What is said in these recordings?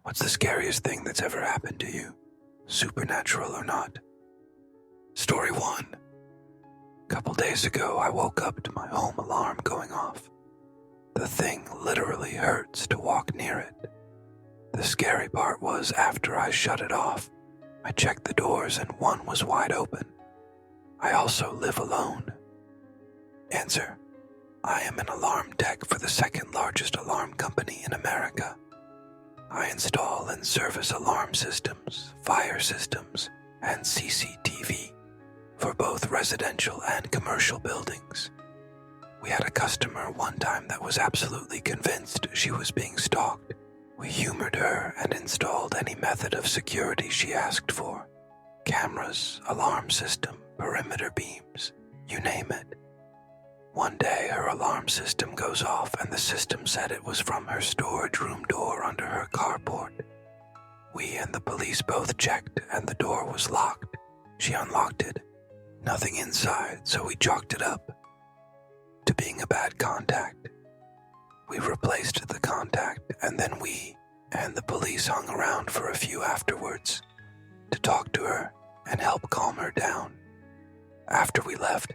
What's the scariest thing that's ever happened to you, supernatural or not? Story 1. A couple days ago, I woke up to my home alarm going off. The thing literally hurts to walk near it. The scary part was after I shut it off, I checked the doors and one was wide open. I also live alone. Answer: I am an alarm tech for the second largest alarm company in America. I install and service alarm systems, fire systems, and CCTV for both residential and commercial buildings. We had a customer one time that was absolutely convinced she was being stalked. We humored her and installed any method of security she asked for. Cameras, alarm system, perimeter beams, you name it. One day her alarm system goes off and the system said it was from her storage room door under her carport. We and the police both checked and the door was locked. She unlocked it. Nothing inside, so we chalked it up to being a bad contact. We replaced the contact and then we and the police hung around for a few afterwards to talk to her and help calm her down. After we left,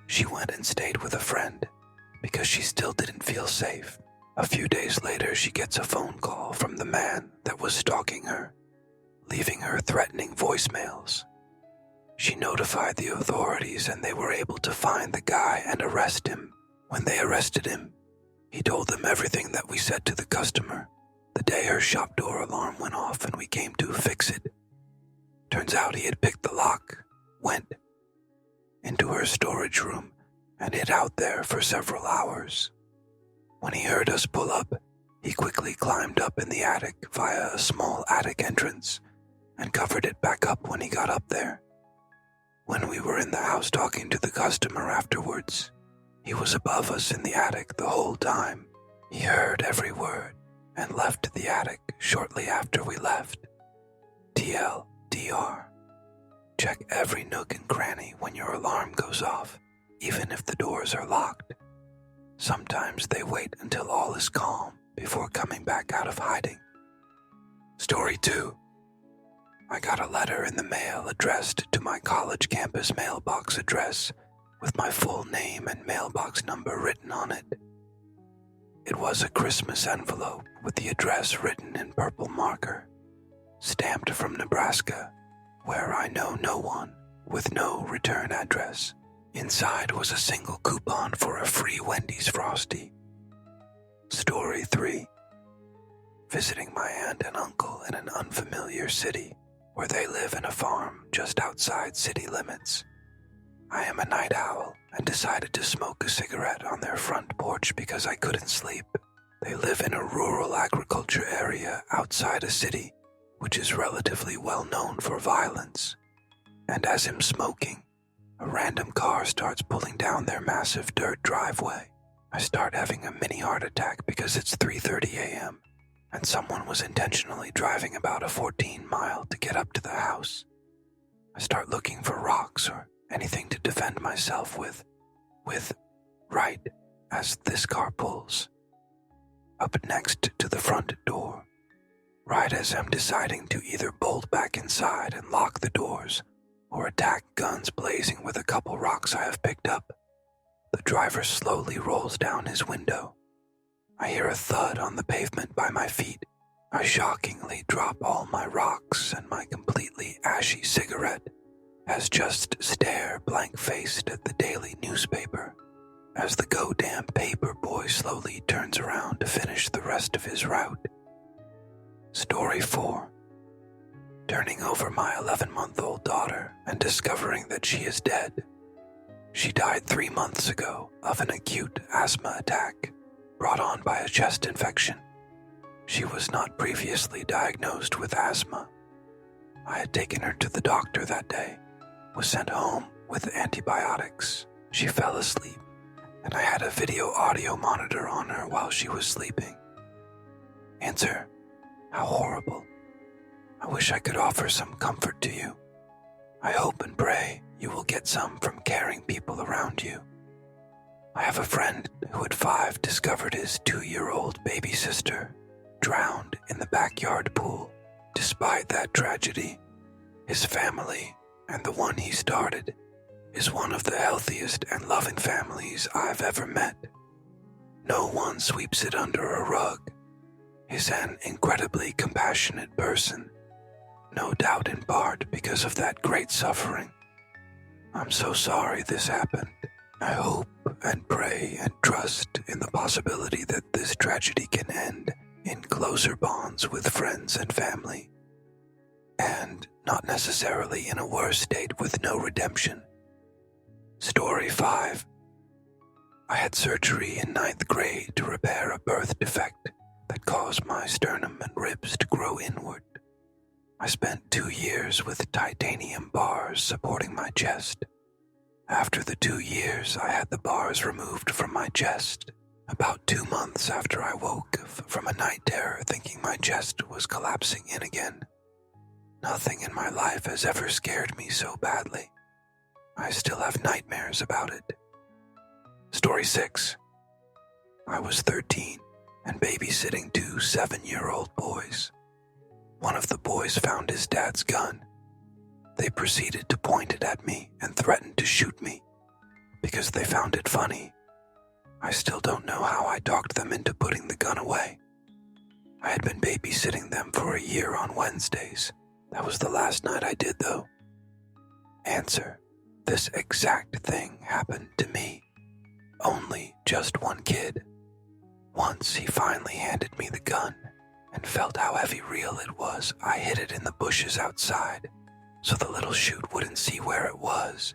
she went and stayed with a friend because she still didn't feel safe. A few days later, she gets a phone call from the man that was stalking her, leaving her threatening voicemails. She notified the authorities and they were able to find the guy and arrest him. When they arrested him, he told them everything that we said to the customer the day her shop door alarm went off and we came to fix it. Turns out he had picked the lock, went into her storage room, and hid out there for several hours. When he heard us pull up, he quickly climbed up in the attic via a small attic entrance and covered it back up when he got up there. When we were in the house talking to the customer afterwards, he was above us in the attic the whole time. He heard every word and left the attic shortly after we left. TLDR. Check every nook and cranny when your alarm goes off, even if the doors are locked. Sometimes they wait until all is calm before coming back out of hiding. Story 2. I got a letter in the mail addressed to my college campus mailbox address with my full name and mailbox number written on it. It was a Christmas envelope with the address written in purple marker, stamped from Nebraska, where I know no one, with no return address. Inside was a single coupon for a free Wendy's Frosty. Story 3. Visiting my aunt and uncle in an unfamiliar city where they live in a farm just outside city limits. I am a night owl and decided to smoke a cigarette on their front porch because I couldn't sleep. They live in a rural agriculture area outside a city, which is relatively well known for violence. And as I'm smoking, a random car starts pulling down their massive dirt driveway. I start having a mini heart attack because it's 3:30 a.m. and someone was intentionally driving about a 14-mile to get up to the house. I start looking for rocks or anything to defend myself with right as this car pulls up next to the front door. Right as I'm deciding to either bolt back inside and lock the doors or attack guns blazing with a couple rocks I have picked up, the driver slowly rolls down his window. I hear a thud on the pavement by my feet. I shockingly drop all my rocks and my completely ashy cigarette as just stare blank-faced at the daily newspaper as the goddamn paper boy slowly turns around to finish the rest of his route. Story 4. Turning over my 11-month-old daughter and discovering that she is dead. She died 3 months ago of an acute asthma attack brought on by a chest infection. She was not previously diagnosed with asthma. I had taken her to the doctor that day, was sent home with antibiotics. She fell asleep, and I had a video audio monitor on her while she was sleeping. Answer: how horrible. I wish I could offer some comfort to you. I hope and pray you will get some from caring people around you. I have a friend who at 5 discovered his 2-year-old baby sister drowned in the backyard pool. Despite that tragedy, his family, and the one he started, is one of the healthiest and loving families I've ever met. No one sweeps it under a rug. He's an incredibly compassionate person, no doubt in part because of that great suffering. I'm so sorry this happened. I hope and pray and trust in the possibility that this tragedy can end in closer bonds with friends and family, and not necessarily in a worse state with no redemption. Story 5. I had surgery in 9th grade to repair a birth defect that caused my sternum and ribs to grow inward. I spent 2 years with titanium bars supporting my chest. After the 2 years, I had the bars removed from my chest. About 2 months after I woke from a night terror thinking my chest was collapsing in again. Nothing in my life has ever scared me so badly. I still have nightmares about it. Story 6. I was 13 and babysitting 2 7-year-old boys. One of the boys found his dad's gun. They proceeded to point it at me and threatened to shoot me because they found it funny. I still don't know how I talked them into putting the gun away. I had been babysitting them for a year on Wednesdays. That was the last night I did, though. Answer: this exact thing happened to me. Only just one kid. Once he finally handed me the gun and felt how heavy real it was, I hid it in the bushes outside so the little shoot wouldn't see where it was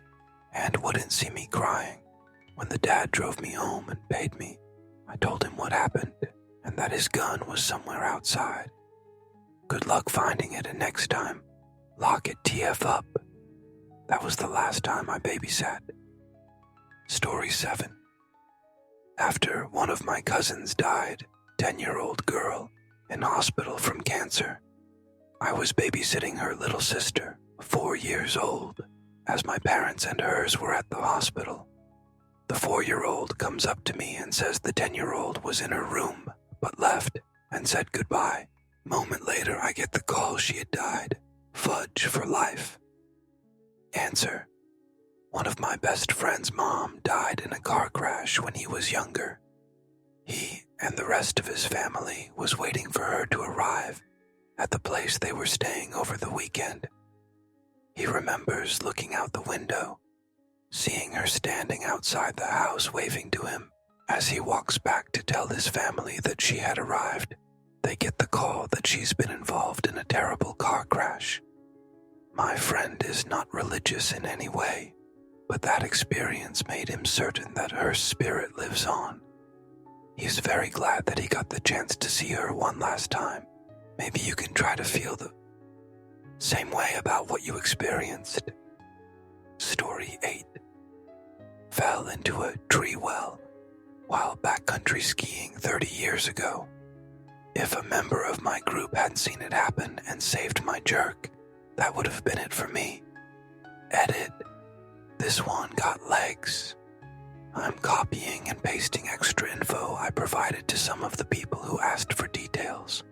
and wouldn't see me crying. When the dad drove me home and paid me, I told him what happened and that his gun was somewhere outside. Good luck finding it, and next time, lock it TF up. That was the last time I babysat. Story 7. After one of my cousins died, 10-year-old girl, in hospital from cancer, I was babysitting her little sister, 4 years old, as my parents and hers were at the hospital. The 4-year-old comes up to me and says the 10-year-old was in her room, but left and said goodbye. Moment later, I get the call she had died. Fudge for life. Answer: one of my best friend's mom died in a car crash when he was younger. He and the rest of his family was waiting for her to arrive at the place they were staying over the weekend. He remembers looking out the window, seeing her standing outside the house waving to him. As he walks back to tell his family that she had arrived, they get the call that she's been involved in a terrible car crash. My friend is not religious in any way, but that experience made him certain that her spirit lives on. He's very glad that he got the chance to see her one last time. Maybe you can try to feel the same way about what you experienced. Story 8. Fell into a tree well while backcountry skiing 30 years ago. If a member of my group had seen it happen and saved my jerk, that would have been it for me. Edit. This one got legs. I'm copying and pasting extra info I provided to some of the people who asked for details.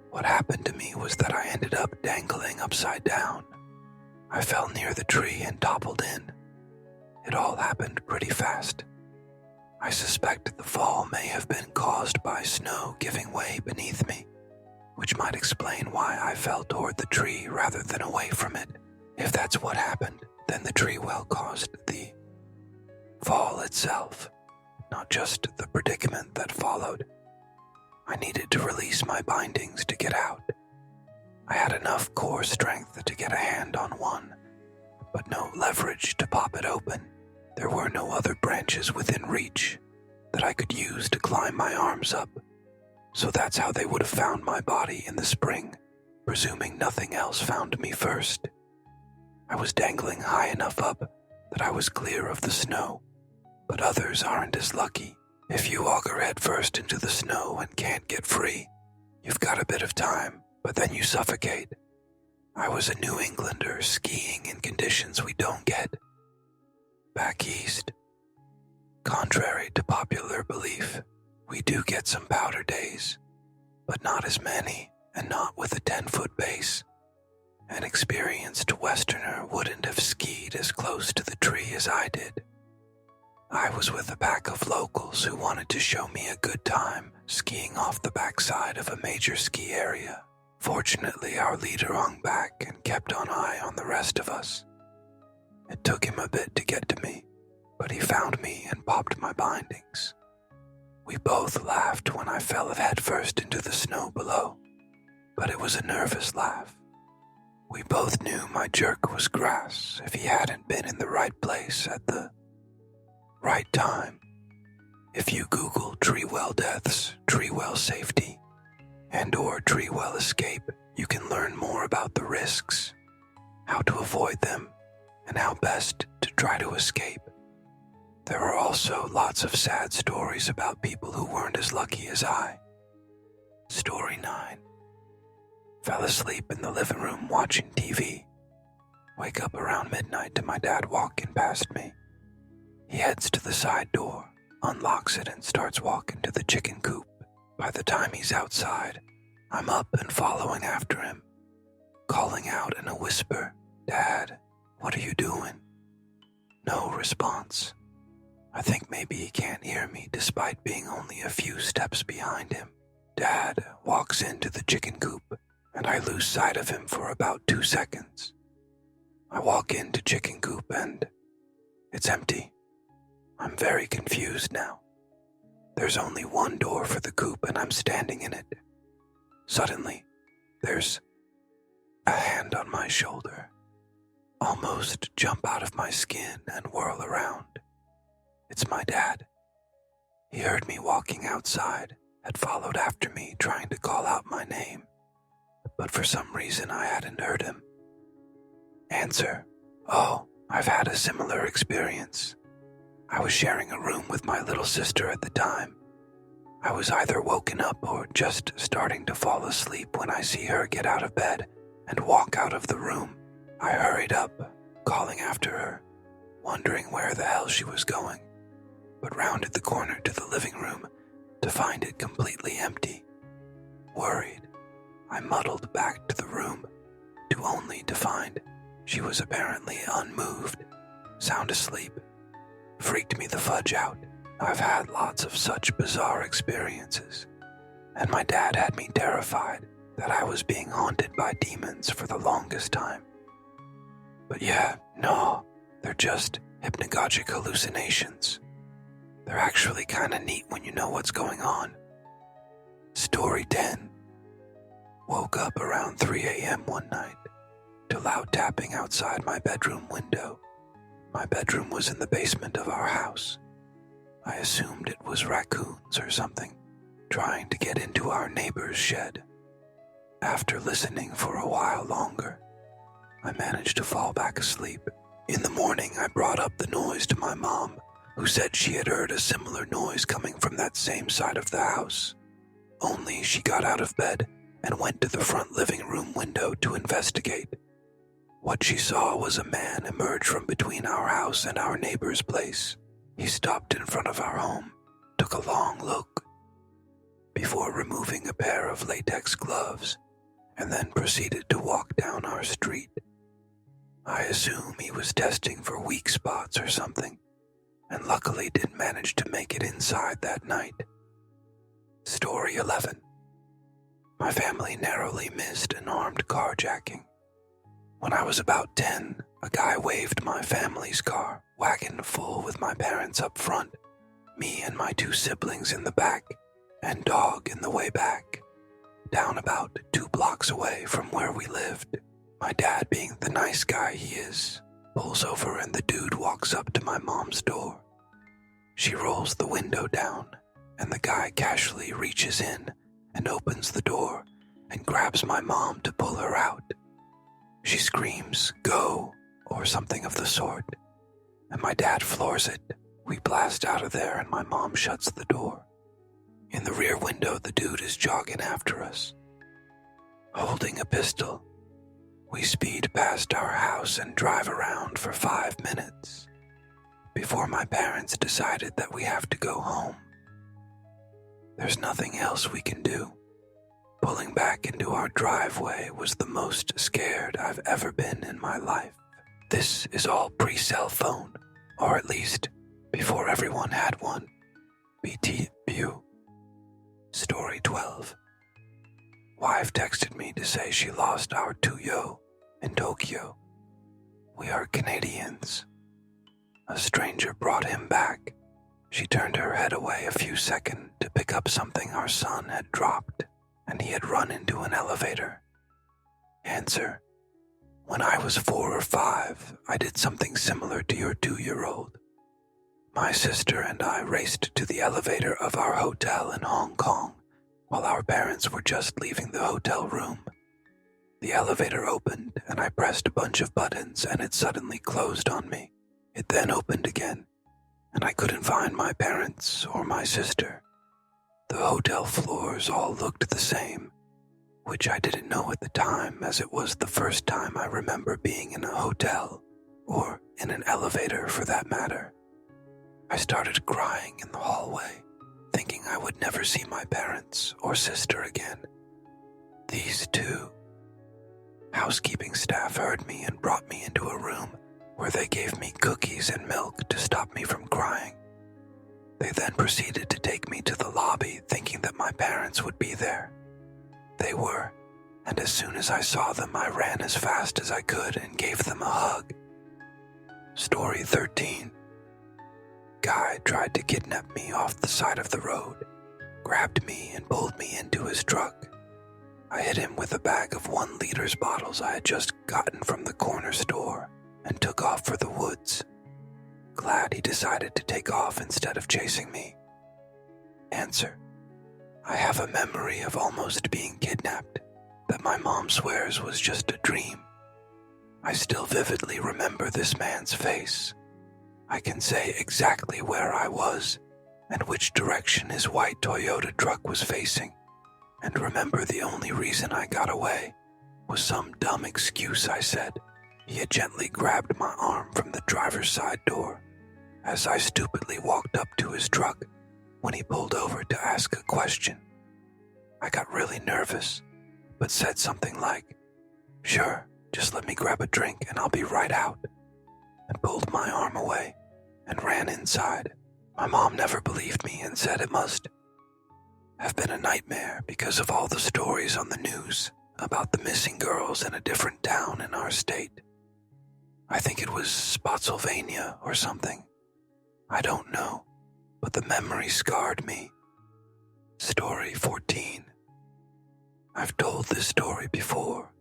What happened to me was that I ended up dangling upside down. I fell near the tree and toppled in. It all happened pretty fast. I suspect the fall may have been caused by snow giving way beneath me, which might explain why I fell toward the tree rather than away from it. If that's what happened, then the tree well caused the fall itself, not just the predicament that followed. I needed to release my bindings to get out. I had enough core strength to get a hand on one, but no leverage to pop it open. There were no other branches within reach that I could use to climb my arms up, so that's how they would have found my body in the spring, presuming nothing else found me first. I was dangling high enough up that I was clear of the snow, but others aren't as lucky. If you auger head first into the snow and can't get free, you've got a bit of time, but then you suffocate. I was a New Englander skiing in conditions we don't get back east. Contrary to popular belief, we do get some powder days. but not as many and not with a 10-foot base. An experienced Westerner wouldn't have skied as close to the tree as I did. I was with a pack of locals who wanted to show me a good time skiing off the backside of a major ski area. Fortunately, our leader hung back and kept an eye on the rest of us. It took him a bit to get to me, but he found me and popped my bindings. We both laughed when I fell headfirst into the snow below, but it was a nervous laugh. We both knew my jerk was grass if he hadn't been in the right place at the right time. If you Google tree well deaths, tree well safety, and/or tree well escape, you can learn more about the risks, how to avoid them, and how best to try to escape. There are also lots of sad stories about people who weren't as lucky as I. Story 9. Fell asleep in the living room watching TV. Wake up around midnight to my dad walking past me. He heads to the side door, unlocks it, and starts walking to the chicken coop. By the time he's outside, I'm up and following after him, calling out in a whisper, "Dad, what are you doing?" No response. I think maybe he can't hear me despite being only a few steps behind him. Dad walks into the chicken coop, and I lose sight of him for about 2 seconds. I walk into chicken coop and it's empty. I'm very confused now. There's only one door for the coop and I'm standing in it. Suddenly, there's a hand on my shoulder, almost jump out of my skin and whirl around. It's my dad. He heard me walking outside, had followed after me trying to call out my name, but for some reason I hadn't heard him. Answer, "Oh, I've had a similar experience. I was sharing a room with my little sister at the time. I was either woken up or just starting to fall asleep when I see her get out of bed and walk out of the room. I hurried up, calling after her, wondering where the hell she was going, but rounded the corner to the living room to find it completely empty. Worried, I muddled back to the room, only to find she was apparently unmoved, sound asleep. Freaked me the fudge out. I've had lots of such bizarre experiences, and my dad had me terrified that I was being haunted by demons for the longest time. But yeah, no, they're just hypnagogic hallucinations. They're actually kinda neat when you know what's going on. Story 10. Woke up around 3 a.m. one night to loud tapping outside my bedroom window. My bedroom was in the basement of our house. I assumed it was raccoons or something, trying to get into our neighbor's shed. After listening for a while longer, I managed to fall back asleep. In the morning, I brought up the noise to my mom, who said she had heard a similar noise coming from that same side of the house. Only she got out of bed and went to the front living room window to investigate. What she saw was a man emerge from between our house and our neighbor's place. He stopped in front of our home, took a long look, before removing a pair of latex gloves, and then proceeded to walk down our street. I assume he was testing for weak spots or something, and luckily did manage to make it inside that night. Story 11. My family narrowly missed an armed carjacking. When I was about 10, a guy waved my family's car, wagon full with my parents up front, me and my 2 siblings in the back, and dog in the way back, down about 2 blocks away from where we lived. My dad, being the nice guy he is, pulls over and the dude walks up to my mom's door. She rolls the window down, and the guy casually reaches in and opens the door and grabs my mom to pull her out. She screams, "Go," or something of the sort, and my dad floors it. We blast out of there and my mom shuts the door. In the rear window, the dude is jogging after us, holding a pistol. We speed past our house and drive around for 5 minutes before my parents decided that we have to go home. There's nothing else we can do. Pulling back into our driveway was the most scared I've ever been in my life. This is all pre-cell phone, or at least before everyone had one. BT View. Story 12. Wife texted me to say she lost our Tuyo in Tokyo. We are Canadians. A stranger brought him back. She turned her head away a few seconds to pick up something our son had dropped, and he had run into an elevator. Answer: when I was 4 or 5, I did something similar to your 2-year-old. My sister and I raced to the elevator of our hotel in Hong Kong while our parents were just leaving the hotel room. The elevator opened and I pressed a bunch of buttons and it suddenly closed on me. It then opened again and I couldn't find my parents or my sister. The hotel floors all looked the same, which I didn't know at the time as it was the first time I remember being in a hotel, or in an elevator for that matter. I started crying in the hallway, thinking I would never see my parents or sister again. These two. Housekeeping staff heard me and brought me into a room where they gave me cookies and milk to stop me from crying. They then proceeded to take me to the lobby thinking that my parents would be there. They were, and as soon as I saw them, I ran as fast as I could and gave them a hug. Story 13. Guy tried to kidnap me off the side of the road, grabbed me and pulled me into his truck. I hit him with a bag of 1-liter bottles I had just gotten from the corner store and took off for the woods. Glad he decided to take off instead of chasing me. Answer: I have a memory of almost being kidnapped that my mom swears was just a dream. I still vividly remember this man's face. I can say exactly where I was and which direction his white Toyota truck was facing, and remember the only reason I got away was some dumb excuse I said. He had gently grabbed my arm from the driver's side door as I stupidly walked up to his truck when he pulled over to ask a question. I got really nervous, but said something like, "Sure, just let me grab a drink and I'll be right out," and pulled my arm away and ran inside. My mom never believed me and said it must have been a nightmare because of all the stories on the news about the missing girls in a different town in our state. I think it was Spotsylvania or something. I don't know, but the memory scarred me. Story 14. I've told this story before,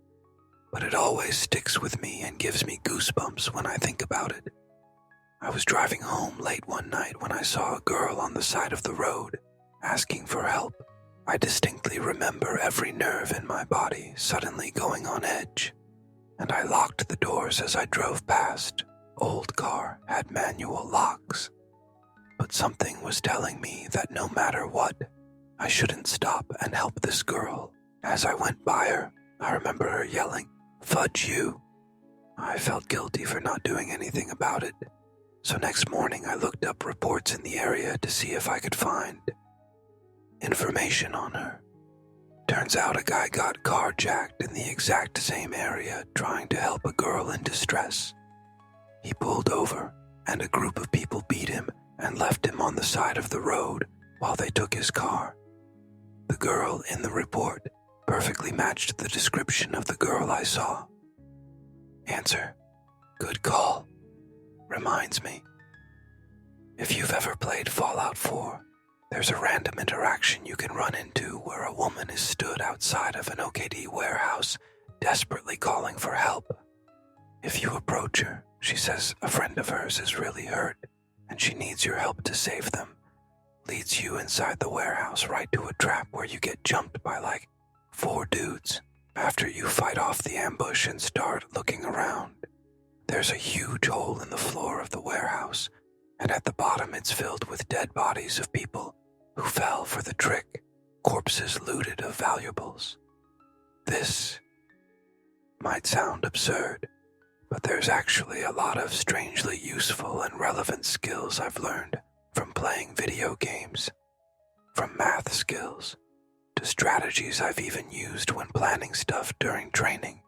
but it always sticks with me and gives me goosebumps when I think about it. I was driving home late one night when I saw a girl on the side of the road asking for help. I distinctly remember every nerve in my body suddenly going on edge, and I locked the doors as I drove past. Old car had manual locks, but something was telling me that no matter what, I shouldn't stop and help this girl. As I went by her, I remember her yelling, "Fudge you." I felt guilty for not doing anything about it, so next morning I looked up reports in the area to see if I could find information on her. Turns out a guy got carjacked in the exact same area trying to help a girl in distress. He pulled over, and a group of people beat him and left him on the side of the road while they took his car. The girl in the report perfectly matched the description of the girl I saw. Answer: good call. Reminds me, if you've ever played Fallout 4, there's a random interaction you can run into where a woman is stood outside of an OKD warehouse desperately calling for help. If you approach her, she says a friend of hers is really hurt and she needs your help to save them. Leads you inside the warehouse right to a trap where you get jumped by like 4 dudes. After you fight off the ambush and start looking around, there's a huge hole in the floor of the warehouse, and at the bottom it's filled with dead bodies of people who fell for the trick, corpses looted of valuables. This might sound absurd, but there's actually a lot of strangely useful and relevant skills I've learned from playing video games. From math skills, to strategies I've even used when planning stuff during training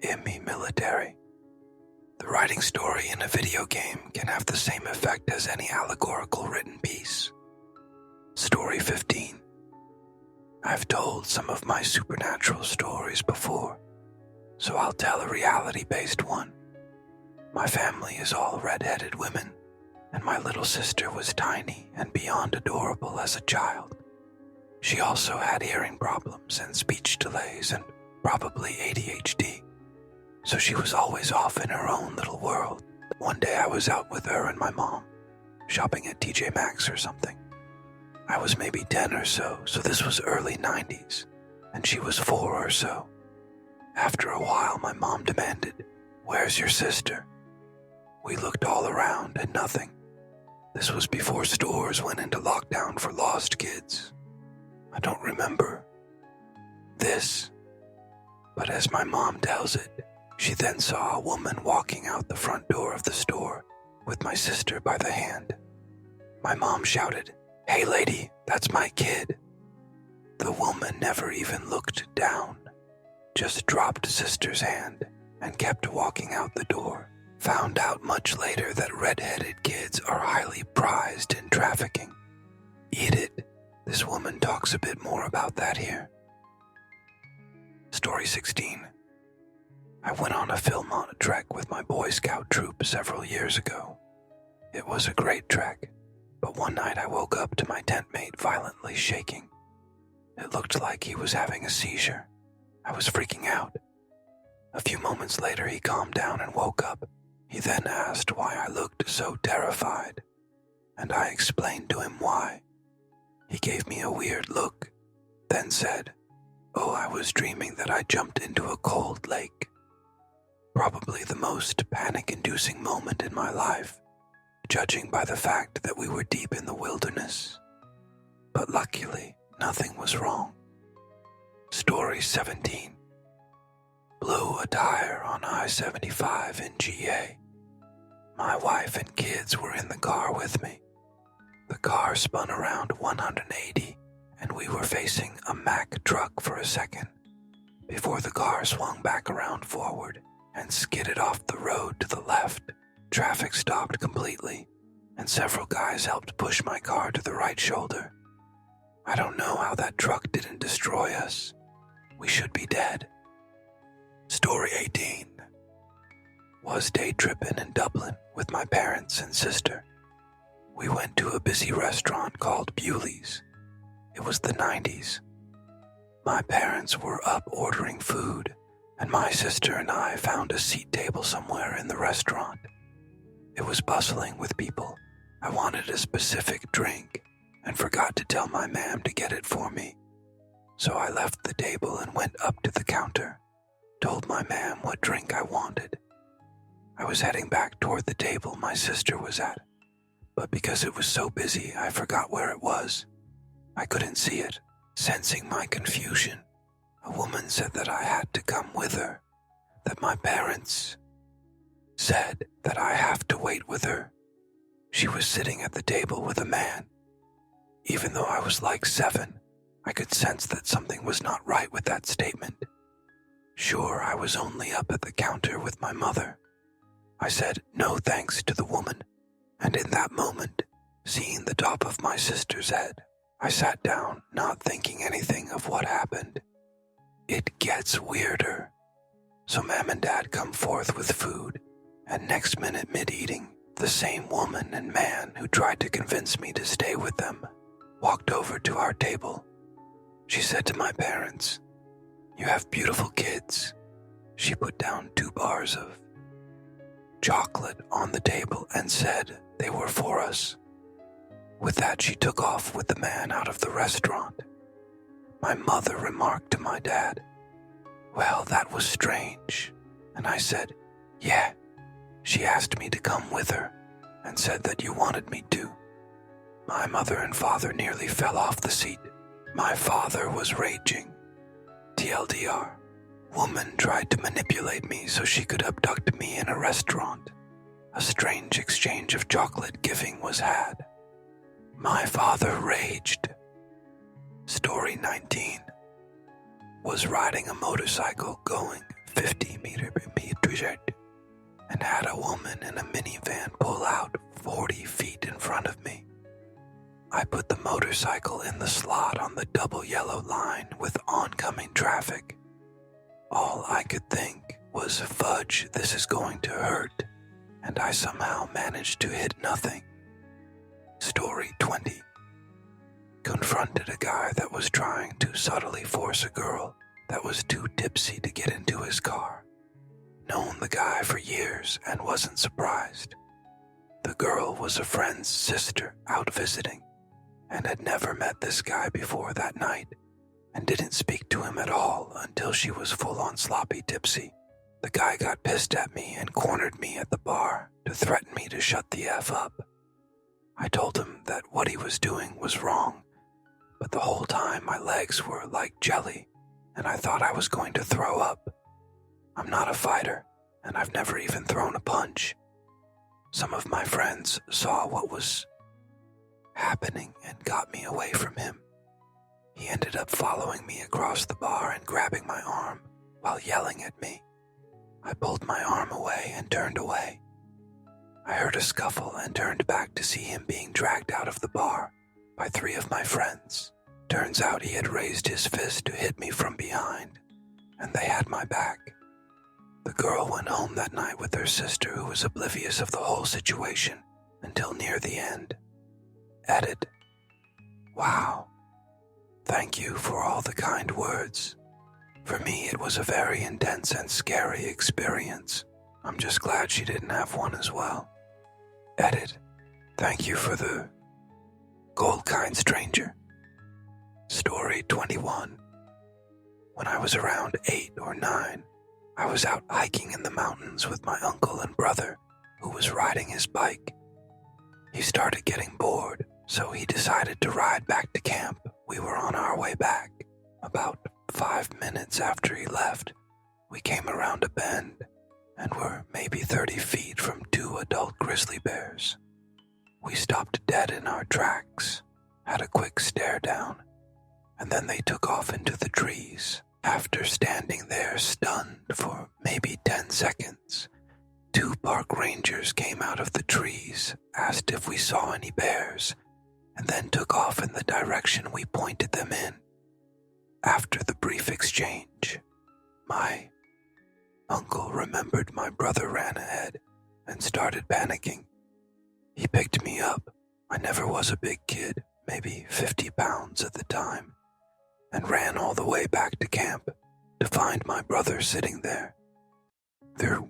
in the military. The writing story in a video game can have the same effect as any allegorical written piece. Story 15. I've told some of my supernatural stories before, so I'll tell a reality-based one. My family is all red-headed women, and my little sister was tiny and beyond adorable as a child. She also had hearing problems and speech delays and probably ADHD, so she was always off in her own little world. One day I was out with her and my mom, shopping at TJ Maxx or something. I was maybe 10 or so this was early 90s, and she was 4 or so. After a while, my mom demanded, "Where's your sister?" We looked all around and nothing. This was before stores went into lockdown for lost kids. I don't remember this, but as my mom tells it, she then saw a woman walking out the front door of the store with my sister by the hand. My mom shouted, "Hey lady, that's my kid." The woman never even looked down, just dropped sister's hand and kept walking out the door. Found out much later that red-headed kids are highly prized in trafficking. Eat it. This woman talks a bit more about that here. Story 16. I went on a Philmont trek with my Boy Scout troop several years ago. It was a great trek, but one night I woke up to my tent mate violently shaking. It looked like he was having a seizure. I was freaking out. A few moments later, he calmed down and woke up. He then asked why I looked so terrified, and I explained to him why. He gave me a weird look, then said, "Oh, I was dreaming that I jumped into a cold lake." Probably the most panic-inducing moment in my life, judging by the fact that we were deep in the wilderness. But luckily, nothing was wrong. Story 17. Blew a tire on I-75 in GA. My wife and kids were in the car with me. The car spun around 180, and we were facing a Mack truck for a second, before the car swung back around forward and skidded off the road to the left. Traffic stopped completely, and several guys helped push my car to the right shoulder. I don't know how that truck didn't destroy us. We should be dead. Story 18. Was day tripping in Dublin with my parents and sister. We went to a busy restaurant called Bewley's. It was the 90s. My parents were up ordering food, and my sister and I found a seat table somewhere in the restaurant. It was bustling with people. I wanted a specific drink and forgot to tell my ma'am to get it for me. So I left the table and went up to the counter, told my ma'am what drink I wanted. I was heading back toward the table my sister was at, but because it was so busy, I forgot where it was. I couldn't see it. Sensing my confusion, a woman said that I had to come with her, that my parents said that I have to wait with her. She was sitting at the table with a man. Even though I was like 7, I could sense that something was not right with that statement. Sure, I was only up at the counter with my mother. I said no thanks to the woman, and in that moment, seeing the top of my sister's head, I sat down, not thinking anything of what happened. It gets weirder. So Mom and Dad come forth with food, and next minute mid-eating, the same woman and man who tried to convince me to stay with them walked over to our table. She said to my parents, "You have beautiful kids." She put down 2 bars of chocolate on the table and said they were for us. With that, she took off with the man out of the restaurant. My mother remarked to my dad, "Well, that was strange." And I said, "Yeah, she asked me to come with her and said that you wanted me to." My mother and father nearly fell off the seat. My father was raging. TLDR, woman tried to manipulate me so she could abduct me in a restaurant. A strange exchange of chocolate giving was had. My father raged. Story 19. Was riding a motorcycle going 50 meters and had a woman in a minivan pull out 40 feet in front of me. I put the motorcycle in the slot on the double yellow line with oncoming traffic. All I could think was, fudge, this is going to hurt, and I somehow managed to hit nothing. Story 20. Confronted a guy that was trying to subtly force a girl that was too tipsy to get into his car. Known the guy for years and wasn't surprised. The girl was a friend's sister out visiting and had never met this guy before that night and didn't speak to him at all until she was full-on sloppy tipsy. The guy got pissed at me and cornered me at the bar to threaten me to shut the F up. I told him that what he was doing was wrong, but the whole time my legs were like jelly and I thought I was going to throw up. I'm not a fighter, and I've never even thrown a punch. Some of my friends saw what was happening and got me away from him. He ended up following me across the bar and grabbing my arm while yelling at me. I pulled my arm away and turned away. I heard a scuffle and turned back to see him being dragged out of the bar by 3 of my friends. Turns out he had raised his fist to hit me from behind, and they had my back. The girl went home that night with her sister, who was oblivious of the whole situation until near the end. Edit. Wow. Thank you for all the kind words. For me, it was a very intense and scary experience. I'm just glad she didn't have one as well. Edit. Thank you for the gold kind stranger. Story 21. When I was around 8 or 9, I was out hiking in the mountains with my uncle and brother, who was riding his bike. He started getting bored, so he decided to ride back to camp. We were on our way back. About 5 minutes after he left, we came around a bend and were maybe 30 feet from 2 adult grizzly bears. We stopped dead in our tracks, had a quick stare down, and then they took off into the trees. After standing there stunned for maybe 10 seconds, 2 park rangers came out of the trees, asked if we saw any bears, and then took off in the direction we pointed them in. After the brief exchange, my uncle remembered my brother ran ahead and started panicking. He picked me up. I never was a big kid, maybe 50 pounds at the time, and ran all the way back to camp to find my brother sitting there. There